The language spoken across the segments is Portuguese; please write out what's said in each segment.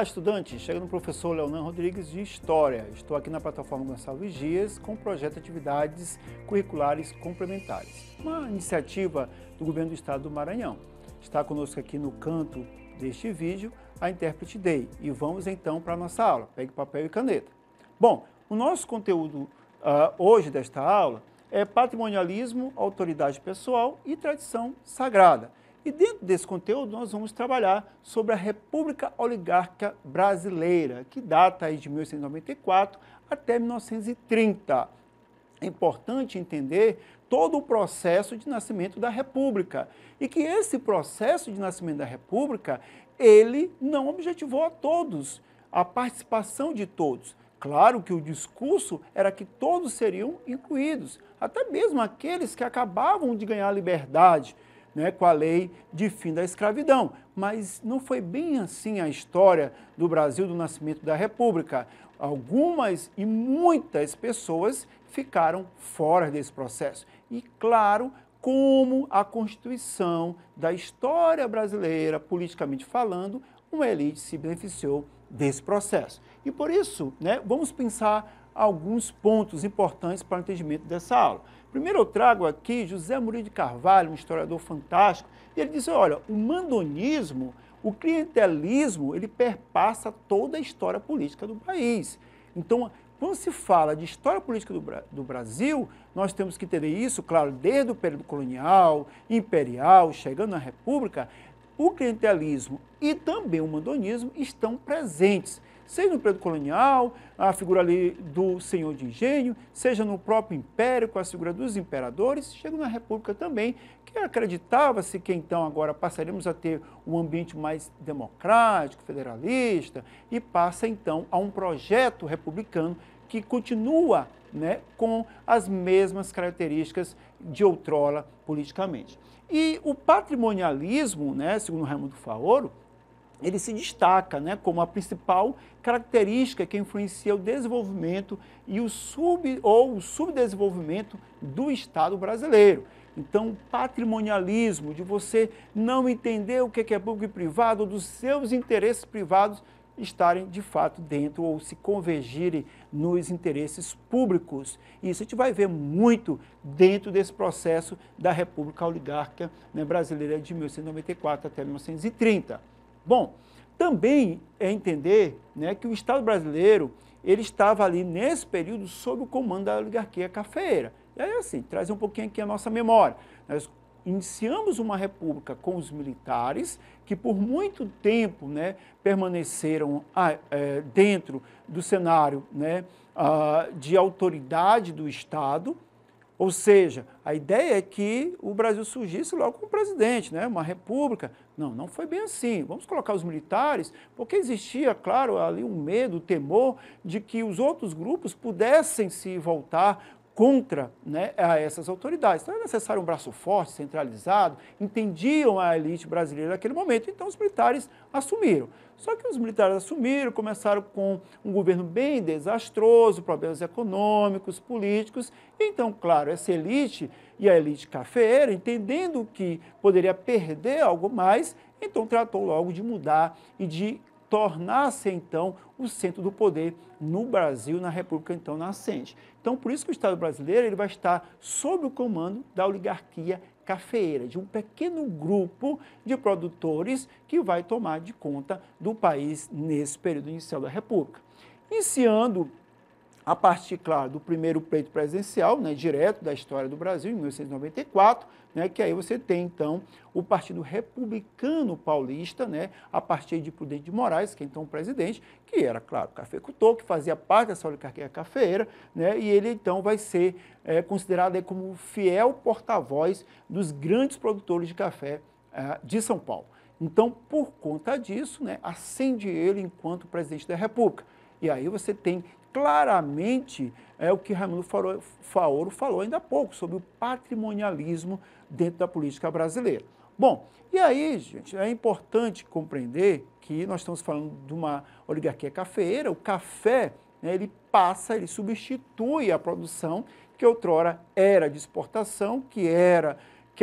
Olá, estudantes! Chega no professor Leonan Rodrigues de História. Estou aqui na plataforma Gonçalves Dias com o projeto de atividades curriculares complementares. Uma iniciativa do Governo do Estado do Maranhão. Está conosco aqui no canto deste vídeo a Intérprete Day. E vamos então para a nossa aula. Pegue papel e caneta. Bom, o nosso conteúdo hoje desta aula é patrimonialismo, autoridade pessoal e tradição sagrada. E dentro desse conteúdo nós vamos trabalhar sobre a República Oligárquica Brasileira, que data aí de 1894 até 1930. É importante entender todo o processo de nascimento da República e que esse processo de nascimento da República, ele não objetivou a todos, a participação de todos. Claro que o discurso era que todos seriam incluídos, até mesmo aqueles que acabavam de ganhar liberdade, com a lei de fim da escravidão. Mas não foi bem assim a história do Brasil, do nascimento da República. Algumas e muitas pessoas ficaram fora desse processo. E, claro, como a Constituição da história brasileira, politicamente falando, uma elite se beneficiou desse processo. E por isso, vamos pensar alguns pontos importantes para o entendimento dessa aula. Primeiro eu trago aqui José Murilo de Carvalho, um historiador fantástico, e ele diz, olha, o mandonismo, o clientelismo, ele perpassa toda a história política do país. Então, quando se fala de história política do Brasil, nós temos que entender isso, claro, desde o período colonial, imperial, chegando na República, o clientelismo e também o mandonismo estão presentes, seja no período colonial, a figura ali do senhor de engenho, seja no próprio império, com a figura dos imperadores, chega na República também, que acreditava-se que então agora passaríamos a ter um ambiente mais democrático, federalista, e passa então a um projeto republicano que continua com as mesmas características de outrora politicamente. E o patrimonialismo, segundo Raimundo Faoro, ele se destaca como a principal característica que influencia o desenvolvimento e o subdesenvolvimento do Estado brasileiro. Então, patrimonialismo, de você não entender o que é público e privado, ou dos seus interesses privados estarem, de fato, dentro ou se convergirem nos interesses públicos. Isso a gente vai ver muito dentro desse processo da República Oligárquica Brasileira de 1894 até 1930. Bom, também é entender que o Estado brasileiro ele estava ali nesse período sob o comando da oligarquia cafeeira. E aí, assim, trazer um pouquinho aqui a nossa memória. Nós iniciamos uma república com os militares, que por muito tempo permaneceram dentro do cenário de autoridade do Estado. Ou seja, a ideia é que o Brasil surgisse logo com o presidente, uma república. Não foi bem assim. Vamos colocar os militares, porque existia, claro, ali um medo, um temor de que os outros grupos pudessem se voltar contra a essas autoridades. Então, é necessário um braço forte, centralizado, entendiam a elite brasileira naquele momento, então os militares assumiram. Só que os militares assumiram, começaram com um governo bem desastroso, problemas econômicos, políticos, então, claro, essa elite e a elite cafeeira, entendendo que poderia perder algo mais, então tratou logo de mudar e de tornar-se, então, o centro do poder no Brasil, na República, então, nascente. Então, por isso que o Estado brasileiro ele vai estar sob o comando da oligarquia cafeeira, de um pequeno grupo de produtores que vai tomar de conta do país nesse período inicial da República. Iniciando a partir, claro, do primeiro pleito presidencial, direto da história do Brasil, em 1894, que aí você tem, então, o Partido Republicano Paulista, a partir de Prudente de Moraes, que é então o presidente, que era, claro, cafeicultor, que fazia parte dessa oligarquia cafeeira, e ele, então, vai ser considerado aí como o fiel porta-voz dos grandes produtores de café de São Paulo. Então, por conta disso, ascende ele enquanto presidente da República. E aí você tem claramente o que Raimundo Faoro falou ainda há pouco, sobre o patrimonialismo dentro da política brasileira. Bom, e aí, gente, é importante compreender que nós estamos falando de uma oligarquia cafeeira. O café, ele substitui a produção que outrora era de exportação, que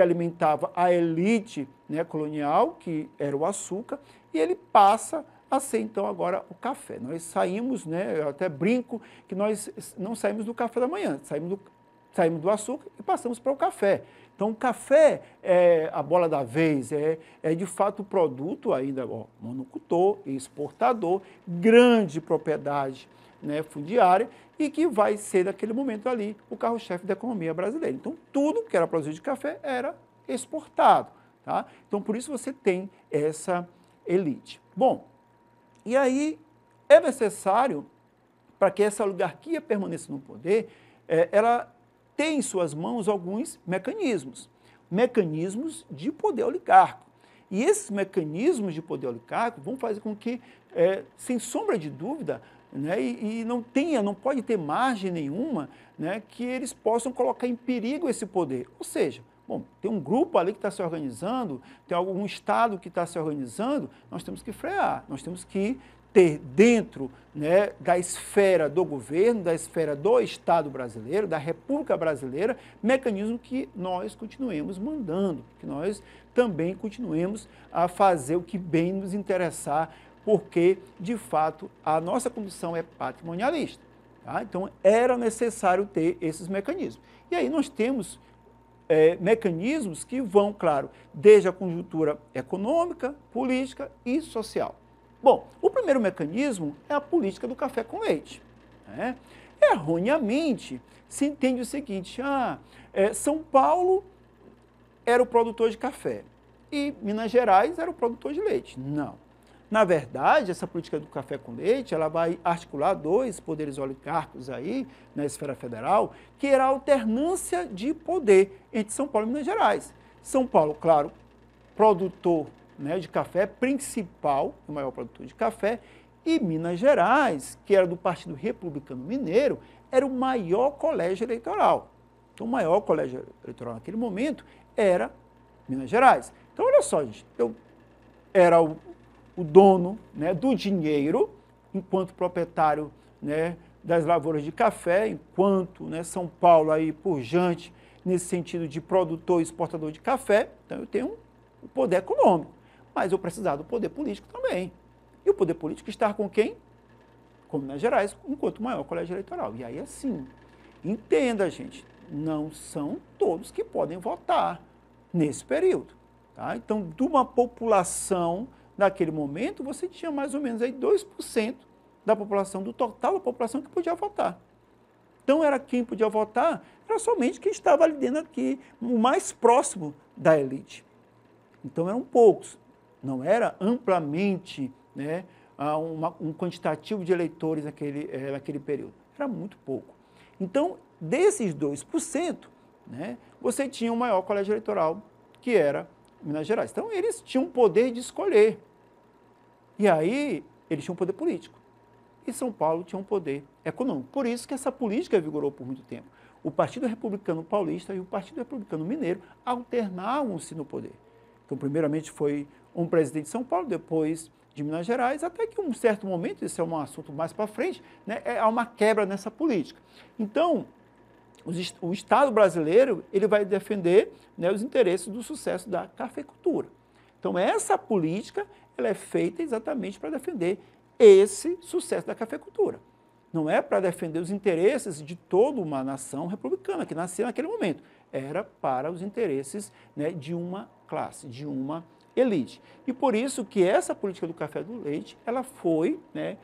alimentava a elite colonial, que era o açúcar, e ele passa a ser, então, agora o café. Nós saímos, né, eu até brinco que nós não saímos do café da manhã, saímos do açúcar e passamos para o café. Então, o café é a bola da vez, é de fato o produto ainda monocultor, exportador, grande propriedade, né, fundiária, e que vai ser, naquele momento ali, o carro-chefe da economia brasileira. Então, tudo que era produzido de café era exportado. Tá? Então, por isso você tem essa elite. Bom, e aí é necessário, para que essa oligarquia permaneça no poder, ela tem em suas mãos alguns mecanismos de poder oligárquico. E esses mecanismos de poder oligárquico vão fazer com que, sem sombra de dúvida, né, e não pode ter margem nenhuma, né, que eles possam colocar em perigo esse poder. Ou seja, bom, tem um grupo ali que está se organizando, tem algum Estado que está se organizando, nós temos que frear, nós temos que ter dentro, né, da esfera do governo, da esfera do Estado brasileiro, da República Brasileira, mecanismo que nós continuemos mandando, que nós também continuemos a fazer o que bem nos interessar, porque, de fato, a nossa condição é patrimonialista. Tá? Então, era necessário ter esses mecanismos. E aí nós temos mecanismos que vão, claro, desde a conjuntura econômica, política e social. Bom, o primeiro mecanismo é a política do café com leite. Né? Erroneamente, se entende o seguinte, São Paulo era o produtor de café e Minas Gerais era o produtor de leite. Não. Na verdade, essa política do café com leite, ela vai articular dois poderes oligárquicos aí na esfera federal, que era a alternância de poder entre São Paulo e Minas Gerais. São Paulo, claro, produtor, né, de café, principal, o maior produtor de café, e Minas Gerais, que era do Partido Republicano Mineiro, era o maior colégio eleitoral. Então, o maior colégio eleitoral naquele momento era Minas Gerais. Então, olha só, gente, eu era o dono, né, do dinheiro, enquanto proprietário, né, das lavouras de café, enquanto, né, São Paulo aí pujante nesse sentido de produtor e exportador de café, então eu tenho o poder econômico, mas eu precisava do poder político também. E o poder político está com quem? Com Minas Gerais, enquanto maior colégio eleitoral. E aí, assim, entenda, gente, não são todos que podem votar nesse período. Tá? Então, de uma população, naquele momento, você tinha mais ou menos aí 2% da população, do total da população que podia votar. Então, era quem podia votar, era somente quem estava ali dentro aqui, o mais próximo da elite. Então, eram poucos. Não era amplamente, né, um quantitativo de eleitores naquele período. Era muito pouco. Então, desses 2%, né, você tinha o maior colégio eleitoral, que era Minas Gerais. Então, eles tinham poder de escolher. E aí, eles tinham poder político. E São Paulo tinha um poder econômico. Por isso que essa política vigorou por muito tempo. O Partido Republicano Paulista e o Partido Republicano Mineiro alternavam-se no poder. Então, primeiramente foi um presidente de São Paulo, depois de Minas Gerais, até que em um certo momento, esse é um assunto mais para frente, né, há uma quebra nessa política. Então, o Estado brasileiro ele vai defender, né, os interesses do sucesso da cafeicultura. Então, essa política ela é feita exatamente para defender esse sucesso da cafeicultura. Não é para defender os interesses de toda uma nação republicana que nasceu naquele momento. Era para os interesses, né, de uma classe, de uma elite. E por isso que essa política do café do leite, ela foi, né,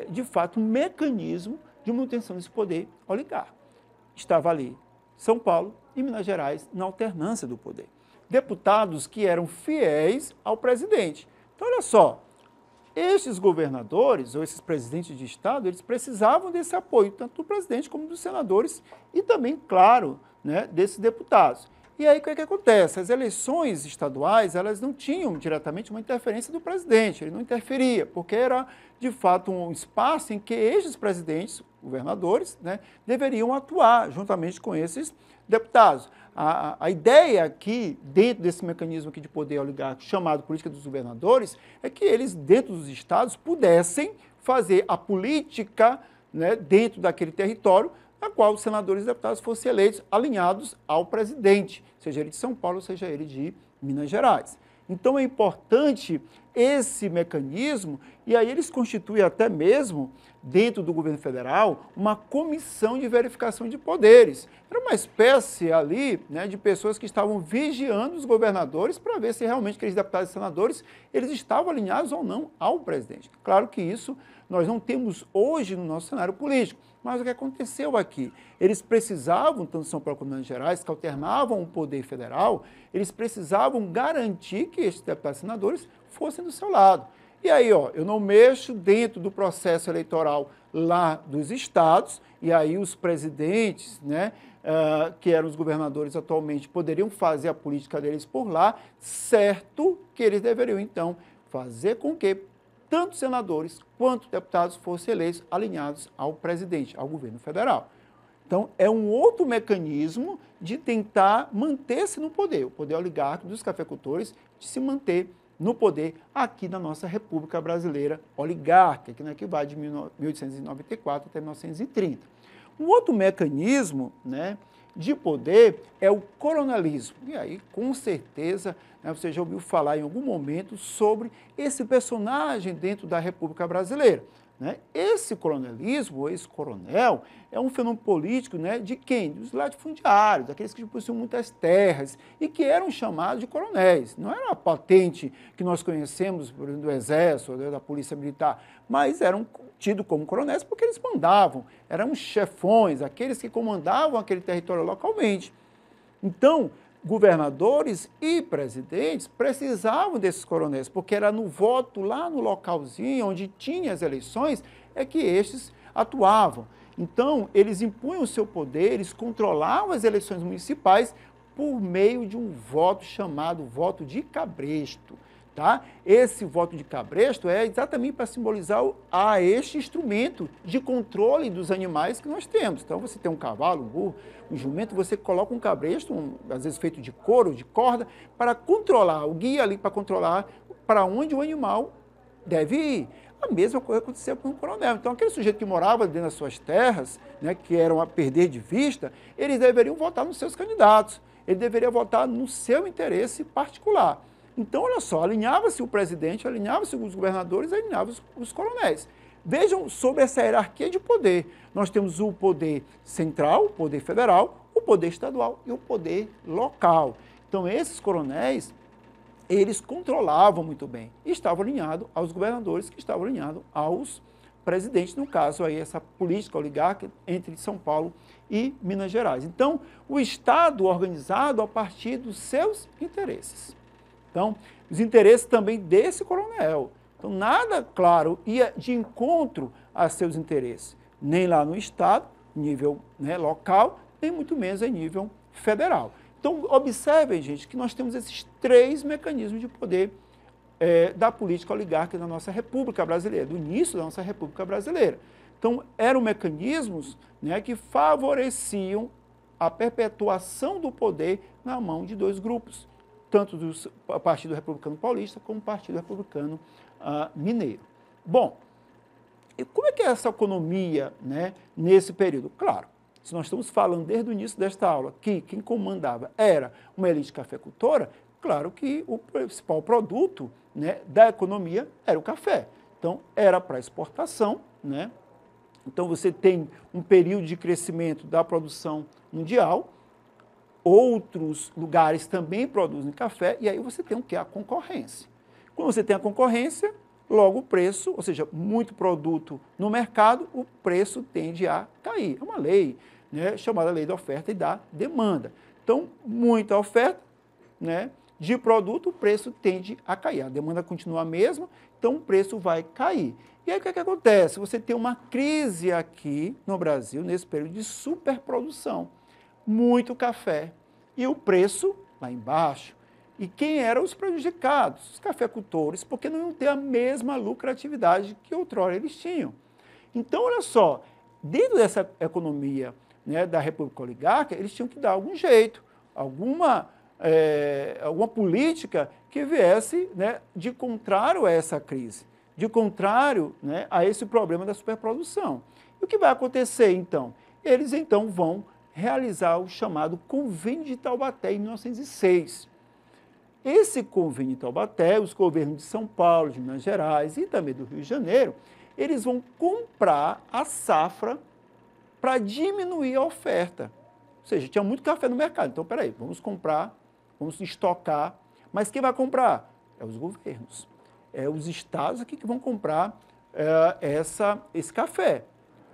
de fato, um mecanismo de manutenção desse poder oligárquico. Estava ali São Paulo e Minas Gerais na alternância do poder. Deputados que eram fiéis ao presidente. Então, olha só, estes governadores ou esses presidentes de Estado, eles precisavam desse apoio, tanto do presidente como dos senadores e também, claro, né, desses deputados. E aí, o que acontece? As eleições estaduais, elas não tinham diretamente uma interferência do presidente, ele não interferia, porque era, de fato, um espaço em que estes presidentes, governadores, né, deveriam atuar juntamente com esses deputados. A ideia aqui, dentro desse mecanismo aqui de poder oligárquico chamado política dos governadores, é que eles, dentro dos estados, pudessem fazer a política, né, dentro daquele território, na qual os senadores e deputados fossem eleitos alinhados ao presidente, seja ele de São Paulo, seja ele de Minas Gerais. Então é importante esse mecanismo, e aí eles constituem até mesmo, dentro do governo federal, uma comissão de verificação de poderes. Era uma espécie ali, né, de pessoas que estavam vigiando os governadores para ver se realmente aqueles deputados e senadores eles estavam alinhados ou não ao presidente. Claro que isso nós não temos hoje no nosso cenário político, mas o que aconteceu aqui? Eles precisavam, tanto São Paulo como Minas Gerais, que alternavam o poder federal, eles precisavam garantir que esses deputados e senadores fossem do seu lado. E aí, ó, eu não mexo dentro do processo eleitoral lá dos estados, e aí os presidentes, né, que eram os governadores atualmente, poderiam fazer a política deles por lá, certo que eles deveriam, então, fazer com que tanto senadores quanto deputados fossem eleitos alinhados ao presidente, ao governo federal. Então, é um outro mecanismo de tentar manter-se no poder, o poder oligárquico dos cafeicultores, de se manter no poder aqui na nossa República Brasileira oligárquica, que vai de 1894 até 1930. Um outro mecanismo, né, de poder é o coronelismo. E aí, com certeza, né, você já ouviu falar em algum momento sobre esse personagem dentro da República Brasileira. Né? Esse coronelismo, esse coronel, é um fenômeno político, né, de quem? Dos latifundiários, daqueles que possuíam muitas terras e que eram chamados de coronéis. Não era a patente que nós conhecemos do Exército, da Polícia Militar, mas eram tidos como coronéis porque eles mandavam, eram chefões, aqueles que comandavam aquele território localmente. Então, governadores e presidentes precisavam desses coronéis, porque era no voto, lá no localzinho onde tinha as eleições, é que estes atuavam. Então, eles impunham o seu poder, eles controlavam as eleições municipais por meio de um voto chamado voto de cabresto. Tá? Esse voto de cabresto é exatamente para simbolizar este instrumento de controle dos animais que nós temos. Então, você tem um cavalo, um burro, um jumento, você coloca um cabresto, às vezes feito de couro, de corda, para controlar, o guia ali para controlar para onde o animal deve ir. A mesma coisa acontecia com o coronel. Então, aquele sujeito que morava dentro das suas terras, né, que eram a perder de vista, eles deveriam votar nos seus candidatos. Ele deveria votar no seu interesse particular. Então, olha só, alinhava-se o presidente, alinhava-se os governadores, alinhava-se os coronéis. Vejam sobre essa hierarquia de poder. Nós temos o poder central, o poder federal, o poder estadual e o poder local. Então, esses coronéis, eles controlavam muito bem e estavam alinhados aos governadores, que estavam alinhados aos presidentes, no caso, aí, essa política oligárquica entre São Paulo e Minas Gerais. Então, o Estado organizado a partir dos seus interesses. Então, os interesses também desse coronel. Então, nada, claro, ia de encontro a seus interesses, nem lá no Estado, nível, né, local, nem muito menos em nível federal. Então, observem, gente, que nós temos esses três mecanismos de poder da política oligárquica da nossa República Brasileira, do início da nossa República Brasileira. Então, eram mecanismos, né, que favoreciam a perpetuação do poder na mão de dois grupos, tanto do Partido Republicano Paulista como o Partido Republicano Mineiro. Bom, e como é que é essa economia, né, nesse período? Claro, se nós estamos falando desde o início desta aula que quem comandava era uma elite cafeicultora, claro que o principal produto, né, da economia era o café. Então, era para exportação, né? Então, você tem um período de crescimento da produção mundial, outros lugares também produzem café, e aí você tem o que? A concorrência. Quando você tem a concorrência, logo o preço, ou seja, muito produto no mercado, o preço tende a cair. É uma lei, né, chamada lei da oferta e da demanda. Então, muita oferta, né, de produto, o preço tende a cair. A demanda continua a mesma, então o preço vai cair. E aí o que é que acontece? Você tem uma crise aqui no Brasil, nesse período de superprodução. Muito café e o preço lá embaixo. E quem eram os prejudicados? Os cafeicultores, porque não iam ter a mesma lucratividade que outrora eles tinham. Então, olha só, dentro dessa economia, né, da República Oligárquica, eles tinham que dar algum jeito, alguma política que viesse, né, de contrário a essa crise, de contrário, né, a esse problema da superprodução. E o que vai acontecer, então? Eles, então, vão realizar o chamado Convênio de Taubaté, em 1906. esse convênio de Taubaté, os governos de São Paulo, de Minas Gerais e também do Rio de Janeiro, eles vão comprar a safra para diminuir a oferta. Ou seja, tinha muito café no mercado. Então, peraí, vamos comprar, vamos estocar. Mas quem vai comprar? É os governos. É os estados aqui que vão comprar esse café.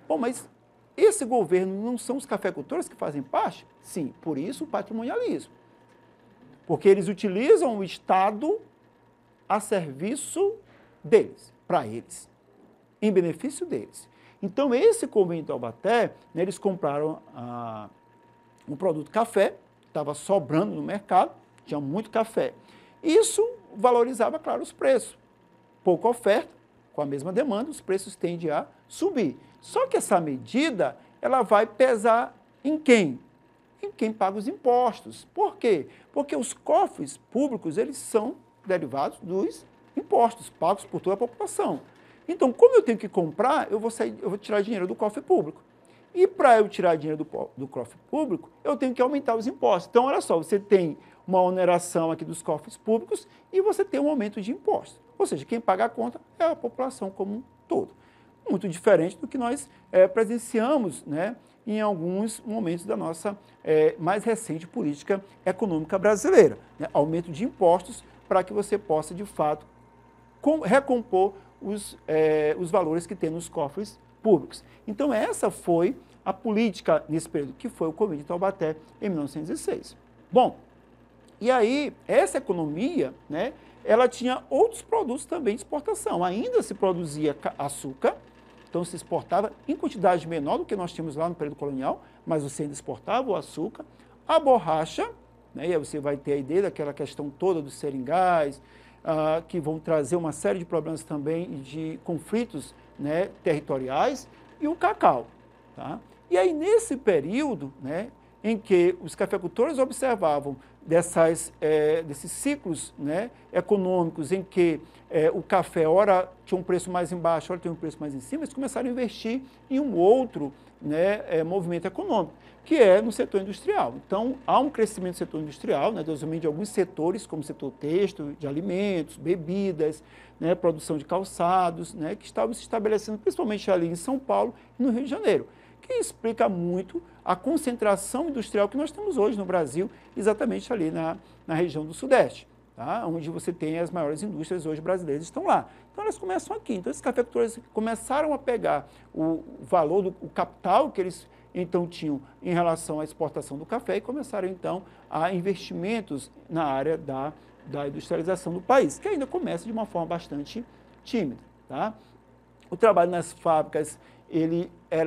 Bom, mas esse governo não são os cafeicultores que fazem parte? Sim, por isso o patrimonialismo. Porque eles utilizam o Estado a serviço deles, para eles, em benefício deles. Então, esse convênio de Taubaté, né, eles compraram um produto café, estava sobrando no mercado, tinha muito café. Isso valorizava, claro, os preços. Pouca oferta, com a mesma demanda, os preços tendem a subir. Só que essa medida, ela vai pesar em quem? Em quem paga os impostos. Por quê? Porque os cofres públicos, eles são derivados dos impostos pagos por toda a população. Então, como eu tenho que comprar, eu vou tirar dinheiro do cofre público. E para eu tirar dinheiro do cofre público, eu tenho que aumentar os impostos. Então, olha só, você tem uma oneração aqui dos cofres públicos e você tem um aumento de impostos. Ou seja, quem paga a conta é a população como um todo. Muito diferente do que nós presenciamos, né, em alguns momentos da nossa mais recente política econômica brasileira. Né? Aumento de impostos para que você possa, de fato, recompor os valores que tem nos cofres públicos. Então, essa foi a política nesse período, que foi o Convênio de Taubaté em 1906. Bom, e aí, essa economia, né, ela tinha outros produtos também de exportação. Ainda se produzia açúcar, então se exportava em quantidade menor do que nós tínhamos lá no período colonial, mas você ainda exportava o açúcar, a borracha, né, e aí você vai ter a ideia daquela questão toda dos seringais, que vão trazer uma série de problemas também de conflitos, né, territoriais, e o cacau. Tá? E aí, nesse período, né, em que os cafeicultores observavam desses ciclos, né, econômicos em que o café, ora tinha um preço mais embaixo, ora tinha um preço mais em cima, eles começaram a investir em um outro, né, movimento econômico, que é no setor industrial. Então, há um crescimento do setor industrial, né, desenvolvimento de alguns setores, como o setor têxtil, de alimentos, bebidas, né, produção de calçados, né, que estavam se estabelecendo principalmente ali em São Paulo e no Rio de Janeiro, que explica muito a concentração industrial que nós temos hoje no Brasil, exatamente ali na região do Sudeste, tá? Onde você tem as maiores indústrias hoje brasileiras estão lá. Então, elas começam aqui. Então, esses cafeicultores começaram a pegar o valor, o capital que eles então tinham em relação à exportação do café e começaram então a investimentos na área da industrialização do país, que ainda começa de uma forma bastante tímida, tá? O trabalho nas fábricas,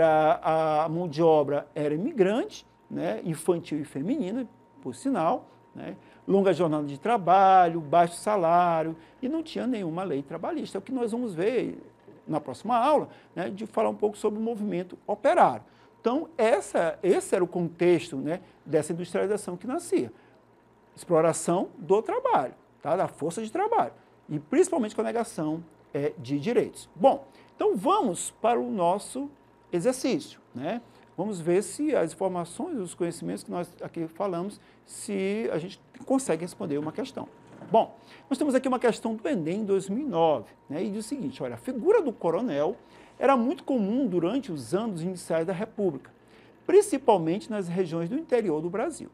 a mão de obra era imigrante, né, infantil e feminina, por sinal, né, longa jornada de trabalho, baixo salário, e não tinha nenhuma lei trabalhista. É o que nós vamos ver na próxima aula, né, de falar um pouco sobre o movimento operário. Então, esse era o contexto, né, dessa industrialização que nascia. Exploração do trabalho, tá, da força de trabalho, e principalmente com a negação de direitos. Bom, então vamos para o nosso exercício, né? Vamos ver se as informações, os conhecimentos que nós aqui falamos, se a gente consegue responder uma questão. Bom, nós temos aqui uma questão do Enem 2009, né? E diz o seguinte, olha, a figura do coronel era muito comum durante os anos iniciais da República, principalmente nas regiões do interior do Brasil.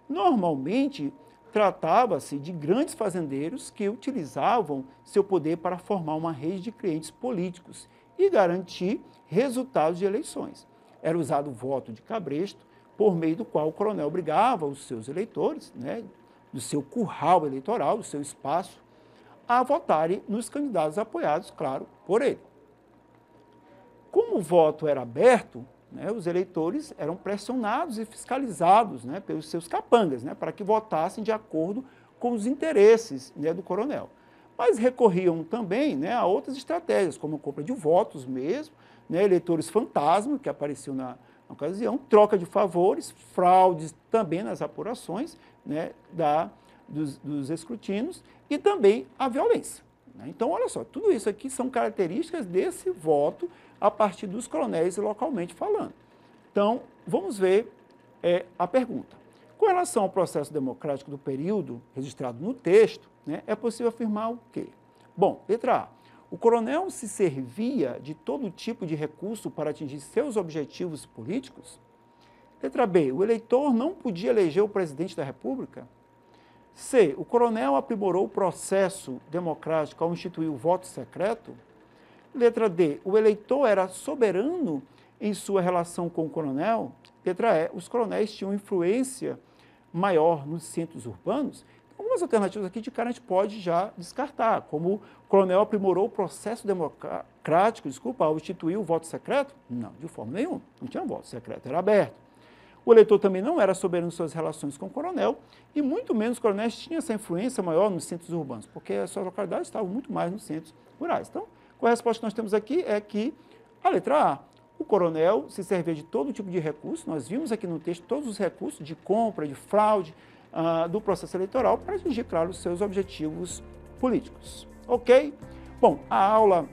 Normalmente, tratava-se de grandes fazendeiros que utilizavam seu poder para formar uma rede de clientes políticos e garantir resultados de eleições. Era usado o voto de cabresto, por meio do qual o coronel obrigava os seus eleitores, né, do seu curral eleitoral, do seu espaço, a votarem nos candidatos apoiados, claro, por ele. Como o voto era aberto, né, os eleitores eram pressionados e fiscalizados, né, pelos seus capangas, né, para que votassem de acordo com os interesses, né, do coronel. Mas recorriam também, né, a outras estratégias, como a compra de votos mesmo, né, eleitores fantasma, que apareciam na ocasião, troca de favores, fraudes também nas apurações, né, dos escrutínios e também a violência. Né? Então, olha só, tudo isso aqui são características desse voto a partir dos coronéis localmente falando. Então, vamos ver a pergunta. Com relação ao processo democrático do período registrado no texto, né, é possível afirmar o quê? Bom, letra A. O coronel se servia de todo tipo de recurso para atingir seus objetivos políticos? Letra B. O eleitor não podia eleger o presidente da República? C. O coronel aprimorou o processo democrático ao instituir o voto secreto? Letra D. O eleitor era soberano em sua relação com o coronel? Letra E. Os coronéis tinham influência maior nos centros urbanos? Algumas alternativas aqui de cara a gente pode já descartar, como o coronel aprimorou o processo democrático, ao instituir o voto secreto? Não, de forma nenhuma, não tinha voto secreto, era aberto. O eleitor também não era soberano em suas relações com o coronel, e muito menos os coronéis tinham essa influência maior nos centros urbanos, porque as suas localidades estavam muito mais nos centros rurais. Então, a resposta que nós temos aqui é que a letra A, o coronel se servia de todo tipo de recurso, nós vimos aqui no texto todos os recursos de compra, de fraude, do processo eleitoral para atingir, claro, os seus objetivos políticos. Ok? Bom, a aula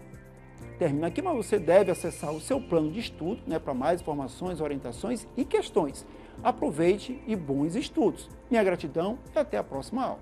termina aqui, mas você deve acessar o seu plano de estudo, né, para mais informações, orientações e questões. Aproveite e bons estudos. Minha gratidão e até a próxima aula.